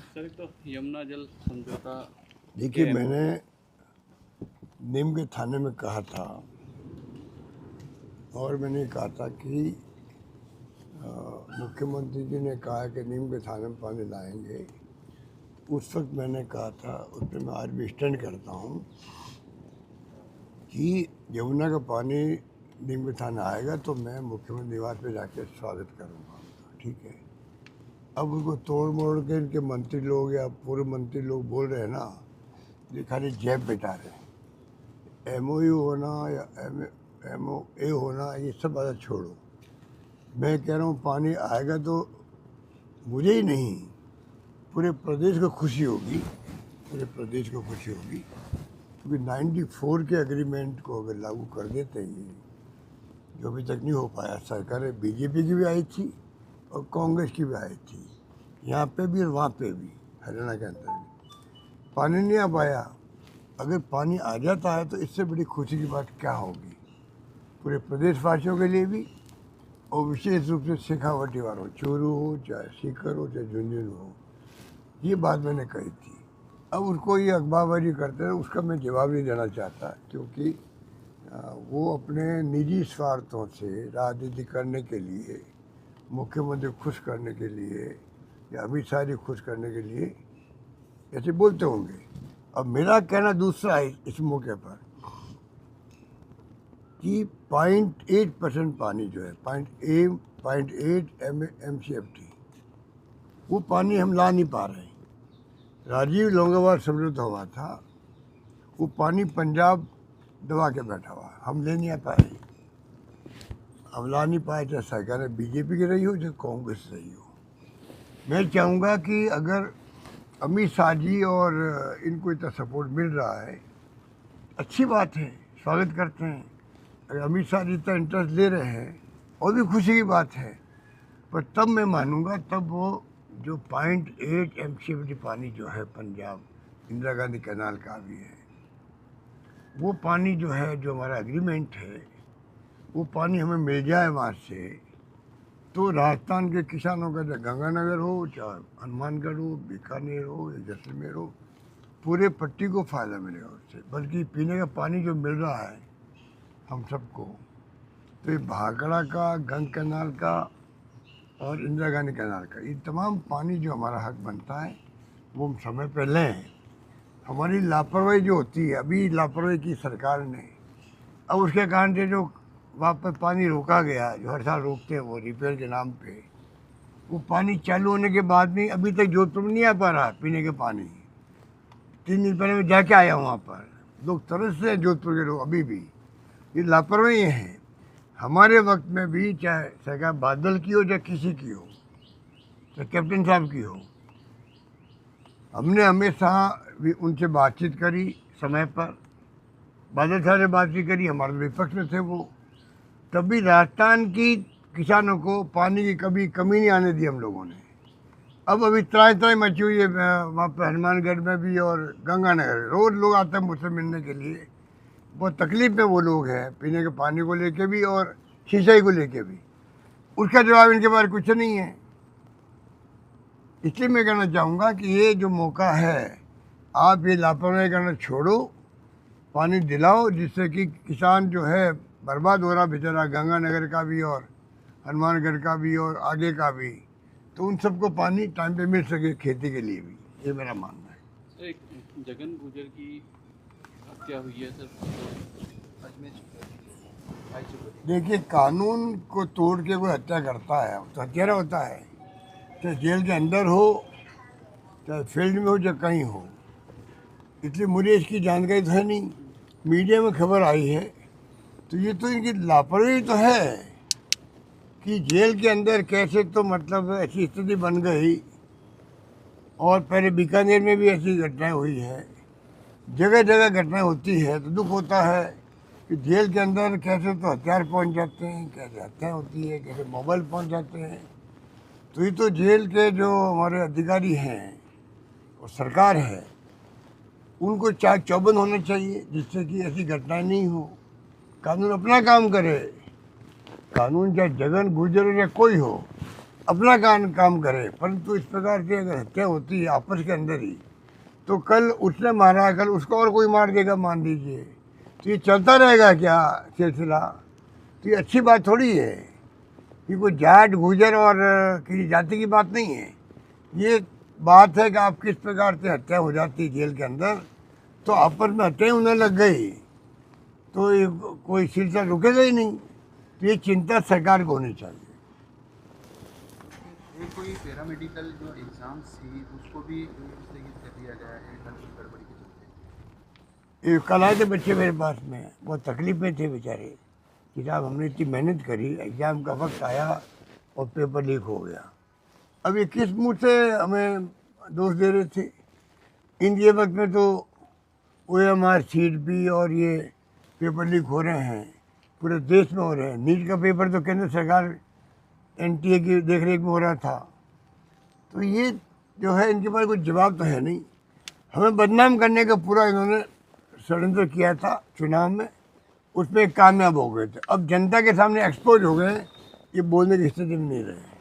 Sir एक तो यमुना जल समझौता देखिए, के मैंने नीम के थाने में कहा था और मैंने कहा था कि मुख्यमंत्री जी ने कहा कि नीम के थाने में पानी लाएंगे। उस वक्त मैंने कहा था, उस पर मैं आज भी स्टैंड करता हूँ कि यमुना का पानी नीम के थाने आएगा तो मैं मुख्यमंत्री निवास पे जाके स्वागत करूँगा। ठीक है, अब उनको तोड़ मोड़ के इनके मंत्री लोग या पूर्व मंत्री लोग बोल रहे हैं ना, ये खाली जैब बैठा रहे हैं। MOU होना या MOA होना, ये सब बात छोड़ो। मैं कह रहा हूँ पानी आएगा तो मुझे ही नहीं, पूरे प्रदेश को खुशी होगी, पूरे प्रदेश को खुशी होगी। क्योंकि 94 के एग्रीमेंट को अगर लागू कर देते हैं, जो अभी तक नहीं हो पाया, सरकारें BJP की भी आई थी और कांग्रेस की भी आई थी, यहाँ पे भी और वहाँ पे भी, हरियाणा के अंदर भी पानी नहीं आ पाया। अगर पानी आ जाता है तो इससे बड़ी खुशी की बात क्या होगी, पूरे प्रदेशवासियों के लिए भी और विशेष रूप से शेखावटी वालों, चूरू हो चाहे सीकर हो चाहे झुंझुनू हो। ये बात मैंने कही थी। अब उसको ये अखबारबाजी करते हैं, उसका मैं जवाब नहीं देना चाहता, क्योंकि वो अपने निजी स्वार्थों से राजनीति करने के लिए, मुख्यमंत्री खुश करने के लिए या अमित शाह जी खुश करने के लिए ऐसे बोलते होंगे। अब मेरा कहना दूसरा है इस मौके पर कि 0.8% पानी जो है, 0.8 MCFT, वो पानी हम ला नहीं पा रहे हैं। राजीव लोंगोवाल समझौता हुआ था, वो पानी पंजाब दबा के बैठा हुआ, हम ले नहीं आ पाए, हम ला नहीं पाए, चाहे सरकार BJP की रही हो चाहे कांग्रेस रही हो। मैं चाहूँगा कि अगर अमित शाह जी और इनको इतना सपोर्ट मिल रहा है, अच्छी बात है, स्वागत करते हैं। अगर अमित शाह जी इतना इंटरेस्ट ले रहे हैं और भी खुशी की बात है, पर तब मैं मानूंगा तब वो जो 0.8 MCFT पानी जो है पंजाब इंदिरा गांधी कैनाल का भी है, वो पानी जो है, जो हमारा एग्रीमेंट है, वो पानी हमें मिल जाए वहाँ से, तो राजस्थान के किसानों का चाहे गंगानगर हो चाहे हनुमानगढ़ हो, बीकानेर हो या जैसलमेर हो, पूरे पट्टी को फ़ायदा मिलेगा उससे। बल्कि पीने का पानी जो मिल रहा है हम सबको, तो ये भाखड़ा का, गंग कैनाल का और इंदिरा गांधी कैनाल का, ये तमाम पानी जो हमारा हक बनता है वो हम समय पर लें। हमारी लापरवाही जो होती है, अभी लापरवाही की सरकार ने, अब उसके कारण से जो वहाँ पर पानी रोका गया, जो हर साल रोकते हैं वो रिपेयर के नाम पे, वो पानी चालू होने के बाद भी अभी तक जोधपुर में नहीं आ पा रहा पीने के पानी। 3 दिन पहले मैं जाके आया वहाँ पर, लोग तरस से जोधपुर के लोग अभी भी। ये लापरवाही है। हमारे वक्त में भी, चाहे सरकार बादल की हो चाहे किसी की हो, चाहे कैप्टन साहब की हो, हमने हमेशा भी उनसे बातचीत करी समय पर। बादल साहब से बातचीत करी, हमारे विपक्ष में थे वो, तभी राजस्थान की किसानों को पानी की कभी कमी नहीं आने दी हम लोगों ने। अब अभी त्राई त्राई मची हुई है वहाँ पर हनुमानगढ़ में भी और गंगानगर। रोज़ लोग आते हैं मुझसे मिलने के लिए, बहुत तकलीफ में वो लोग हैं, पीने के पानी को लेके भी और सिंचाई को लेके भी। उसका जवाब इनके पास कुछ नहीं है। इसलिए मैं कहना चाहूँगा कि ये जो मौका है, आप ये लापरवाही करना छोड़ो, पानी दिलाओ, जिससे कि किसान जो है बर्बाद हो रहा बेचारा, गंगानगर का भी और हनुमानगढ़ का भी और आगे का भी, तो उन सबको पानी टाइम पे मिल सके खेती के लिए भी। ये मेरा मानना है। सर एक जगन गुजर की हत्या हुई है सर, देखिए, कानून को तोड़ के कोई हत्या करता है तो हत्यारा होता है, चाहे जेल के अंदर हो चाहे फील्ड में हो चाहे कहीं हो। इसलिए मुझे इसकी जानकारी तो है नहीं, मीडिया में खबर आई है, तो ये तो इनकी लापरवाही तो है कि जेल के अंदर कैसे, तो मतलब ऐसी स्थिति बन गई। और पहले बीकानेर में भी ऐसी घटनाएं हुई है, जगह जगह घटनाएं होती है, तो दुख होता है कि जेल के अंदर कैसे तो हथियार पहुंच जाते हैं, कैसे हत्या होती है, कैसे मोबाइल पहुंच जाते हैं। तो ये तो जेल के जो हमारे अधिकारी हैं और सरकार है, उनको चाक चौबंद होना चाहिए, जिससे कि ऐसी घटनाएं नहीं हो। कानून अपना काम करे, कानून चाहे जगन गुजर या कोई हो, अपना काम करे, परंतु इस प्रकार से अगर हत्या होती है आपस के अंदर ही, तो कल उसने मारा, कल उसको और कोई मार देगा मान लीजिए, तो ये चलता रहेगा क्या सिलसिला? तो ये अच्छी बात थोड़ी है। ये कोई जाट गुजर और किसी जाति की बात नहीं है। ये बात है कि आप किस प्रकार से हत्या हो जाती है जेल के अंदर, तो आपस में हत्याएं होने लग गई तो ये कोई सिलसिला रुकेगा ही नहीं। तो ये चिंता सरकार को होनी चाहिए। ये कोई पैरामेडिकल जो एग्जाम्स थी उसको भी स्थगित कर दिया गया है धन की गड़बड़ी के चलते। ये कल आए थे बच्चे मेरे पास में, बहुत तकलीफ में थे बेचारे कि साहब हमने इतनी मेहनत करी, एग्ज़ाम का वक्त आया और पेपर लीक हो गया। अब ये किस मुँह से हमें दोष दे रहे थे? इंडिया वक्त में तो OMR सीट भी और ये पेपर लीक हो रहे हैं, पूरे देश में हो रहे हैं। नीट का पेपर तो केंद्र सरकार NTA की देखरेख में हो रहा था। तो ये जो है इनके पास कोई जवाब तो है नहीं। हमें बदनाम करने का पूरा इन्होंने षड्यंत्र किया था चुनाव में, उसमें कामयाब हो गए थे। अब जनता के सामने एक्सपोज हो गए, ये बोलने की स्थिति में नहीं रहे।